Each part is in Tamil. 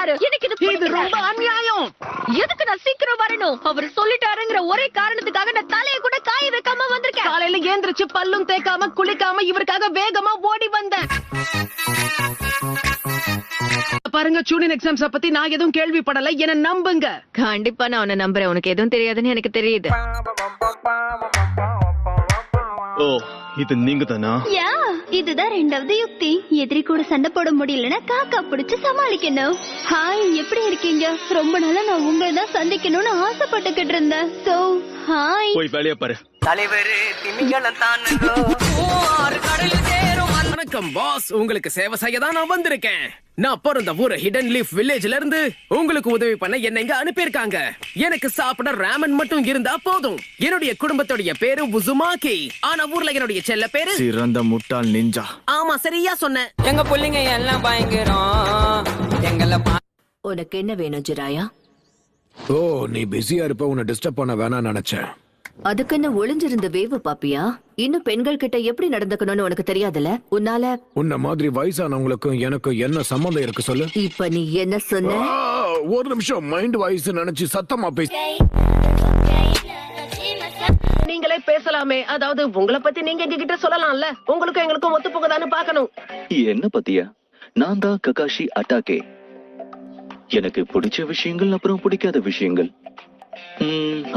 சொல்றாரு. எனக்கு இது ரொம்ப அநியாயம். எதுக்கு நான் சீக்கிரம் வரணும்? அவர் சொல்லிட்டாருங்கிற ஒரே காரணத்துக்காக நான் தலையை கூட காய வைக்காம வந்திருக்கேன். காலையில ஏந்திரிச்சு பல்லும் தேய்க்காம குளிக்காம இவருக்காக வேகமா ஓடி வந்தேன். பாருங்க, யூனியன் எக்ஸாம்ஸ் பத்தி நான் எதுவும் கேள்விப்படல, என்ன நம்புங்க. கண்டிப்பா நான் உன்னை நம்புறேன். உனக்கு எதுவும் தெரியாதுன்னு எனக்கு தெரியுது. ஓ, இது நீங்க தானா? இதுதான் ரெண்டாவது யுக்தி. எதிரி கூட சண்டை போட முடியலன்னா காக்கா பிடிச்சு சமாளிக்கணும். ஹாய், எப்படி இருக்கீங்க? ரொம்ப நாளா நான் உங்களை தான் சந்திக்கணும்னு ஆசைப்பட்டுக்கிட்டு இருந்தேன். So hi. போய் வேலைய பாரு. தலைவரு திமிங்கலம் தானுங்கோ. வணக்கம் பாஸ், உங்களுக்கு சேவை செய்ய தான் நான் வந்திருக்கேன். நான் பிறந்த ஊர் ஹிடன் லீஃப் வில்லேஜ்ல இருந்து உங்களுக்கு உதவி பண்ண என்ன இங்க அனுப்பியிருக்காங்க. எனக்கு சாப்பிட ராமன் மட்டும் இருந்தா போதும். என்னுடைய குடும்பத்துடைய பேரு உசுமாக்கி. ஆனா ஊர்ல என்னுடைய செல்ல பேரு சிறந்த முட்டாள் நிஞ்சா. ஆமா, சரியா சொன்ன. எங்க பிள்ளைங்க எல்லாம் பயங்கரம். எங்கள உனக்கு என்ன வேணும் ஜிராயா? ஓ, நீ பிஸியா இருப்ப, உன்னை டிஸ்டர்ப் பண்ண வேணாம்னு நினைச்சேன். அதுக்கு என்ன ஒளிஞ்சிருந்த வேவு பாப்பியா? இன்னும் பெண்கள் கிட்ட எப்படி நடந்துக்கணும்னு உனக்கு தெரியாதுல? உன்ன மாதிரி வயசானவங்களுக்கும் எனக்கும் என்ன சம்பந்தம் இருக்கு சொல்லு. இப்ப நீ என்ன சொன்ன? ஒரு நிமிஷம், மைண்ட் வாய்ஸ் நினைச்சு சத்தமா பேச. நீங்களே பேசலாமே. அதாவது உங்களை பத்தி நீங்க எங்ககிட்ட சொல்லலாம்ல. உங்களுக்கும் எங்களுக்கும் ஒத்து போகுதான்னு பாக்கணும். என்ன பத்தியா? நான் தான் ககாஷி அட்டாகே. எனக்கு பிடிச்ச விஷயங்கள் அப்புறம் பிடிக்காத விஷயங்கள்,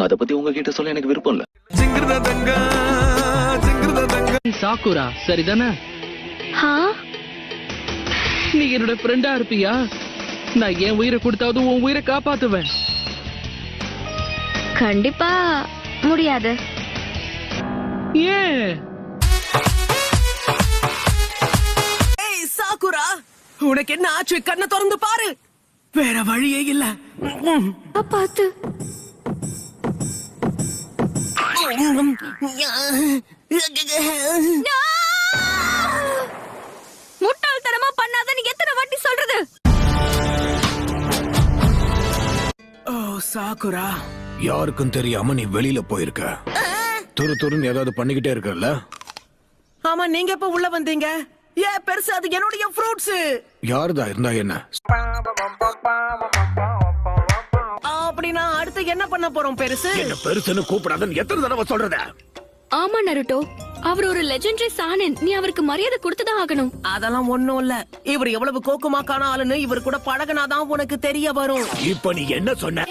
அத பத்தி உங்ககிட்ட சொல்ல எனக்கு விருப்பம் இல்ல. சாக்குரா சரிதானே? நீ என்னோட ஃப்ரெண்டா இருப்பியா? நான் என் உயிரை கொடுத்தாவது உன் உயிரை காப்பாத்துவேன். கண்டிப்பா முடியாது. ஏன்? சாக்குரா, உனக்கு என்ன ஆச்சு? கண்ணை திறந்து பாரு. வேற வழியே இல்ல. பார்த்து முட்டாள்தனமா பண்ணாதன்னு எத்தனை வாட்டி சொல்றது? ஓ சாக்குரா, யாருக்கும் தெரியாம நீ வெளியில போயிருக்க. துருன்னு ஏதாவது பண்ணிக்கிட்டே இருக்கல. ஆமா, நீங்க எப்ப உள்ள வந்தீங்க? ஏன் பெருசு, அது என்னுடைய ஃப்ரூட்ஸ். யாருதா இருந்தா என்ன? அப்படின்னா அடுத்து என்ன பண்ண போறோம்? பெருசு என்ன பெருசுன்னு கூப்பிடாதன்னு எத்தனை தடவை சொல்றத? ஆமா நருட்டோ, அவர் ஒரு லெஜெண்டரி சானன். நீ அவருக்கு மரியாதை கொடுத்துதான் ஆகணும். அதெல்லாம் ஒண்ணும் இல்ல. இவர் எவ்வளவு கோக்குமாக்கான ஆளுன்னு இவர் கூட பழகினாதான் உனக்கு தெரிய வரும். இப்ப நீ என்ன சொன்ன?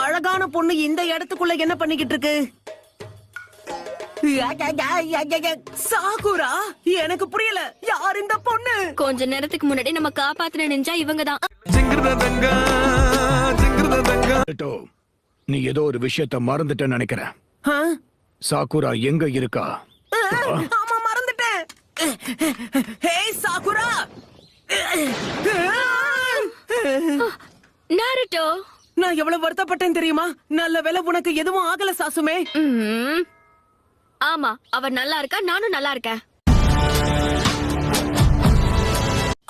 அழகான பொண்ணு இந்த இடத்துக்குள்ள என்ன பண்ணிக்கிட்டு இருக்கு? சாகுரா, எனக்கு புரியல. யார் இந்த பொண்ணு? கொஞ்ச நேரத்துக்கு முன்னாடி நம்ம காப்பாத்தின நெஞ்சா இவங்கதான். நீ ஏதோ ஒரு விஷயத்த மறந்துட்ட நினைக்கிறேன். சாக்குரா எங்க இருக்கா? ஆமா, மறந்துட்டேன். ஹே சாகுரா. நாருட்டோ, நான் எவ்வளவு வருத்தப்பட்டேன் தெரியுமா? நல்ல வேளை உனக்கு எதுவும் ஆகல சாசுமே. ஆமா, அவர் நல்லா இருக்கா, நானும் நல்லா இருக்கேன்.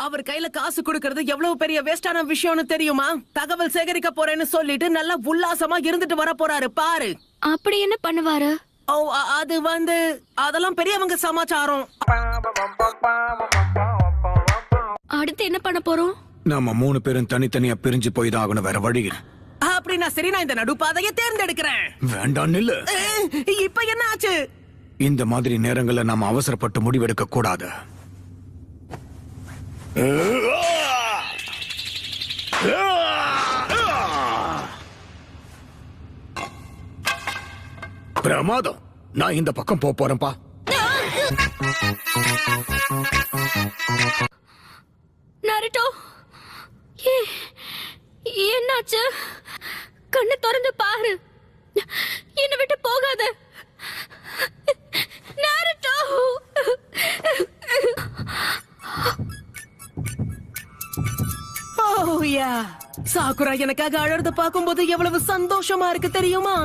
அவர் கையில காசு கொடுக்கறது எவ்வளவு பெரிய வேஸ்டான விஷயம்னு தெரியுமா? தகவல் சேகரிக்க போறேன்னு சொல்லிட்டு நல்லா உல்லாசமா இருந்துட்டு வர போறாரு பாரு. அப்படி என்ன பண்ணுவாரு? ஓ, அது அதெல்லாம் பெரியவங்க சமாச்சாரம். அடுத்து என்ன பண்ண போறோம்? நாம 3 பேரும் தனித்தனியா பிரிஞ்சு போய் தான் ஆகணும், வேற வழி. அப்படின்னா சரி, நான் இந்த நடுப்பாதையை தேர்ந்தெடுக்கிறேன். வேண்டாம், இல்ல. இப்ப என்ன ஆச்சு? இந்த மாதிரி நேரங்கள்ல நாம அவசரப்பட்டு முடிவெடுக்க கூடாது. பிரமாதம். நான் இந்த பக்கம் போறேன்ப்பா. நாருட்டோ, என்னாச்சு? கண்ணு திறந்து பாரு. என்ன விட்டு போகாத நாருட்டோ. சாக்குரா எனக்காக அழறத பாக்கும்போது எவ்வளவு சந்தோஷமா இருக்கு தெரியுமா?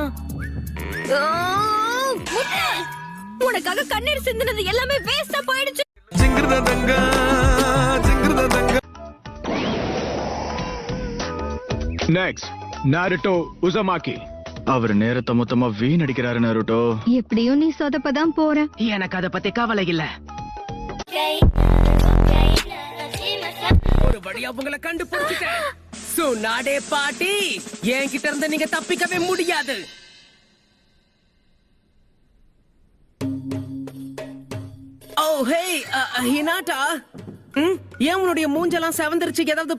உனக்காக கண்ணீர் சிந்தினது எல்லாமே வேஸ்டா போயிடுச்சு. Next, Naruto Uzumaki. அவர் நேரத்தை மொத்தமா வீணடிக்கிறாரு நருட்டோ. எப்படியும் நீ சொதப்பதான் போற. எனக்கு அத பத்தி கவலை இல்ல. ஒரு வழியா உங்களை கண்டுபிடிச்சிட்டேன். சுனாடே பாட்டி, என்கிட்ட இருந்து நீங்க தப்பிக்கவே முடியாது. ஓ ஹே ஹினாட்டா, ஏன் உன்னுடைய மூஞ்செல்லாம் செவந்திருச்சு? ஏதாவது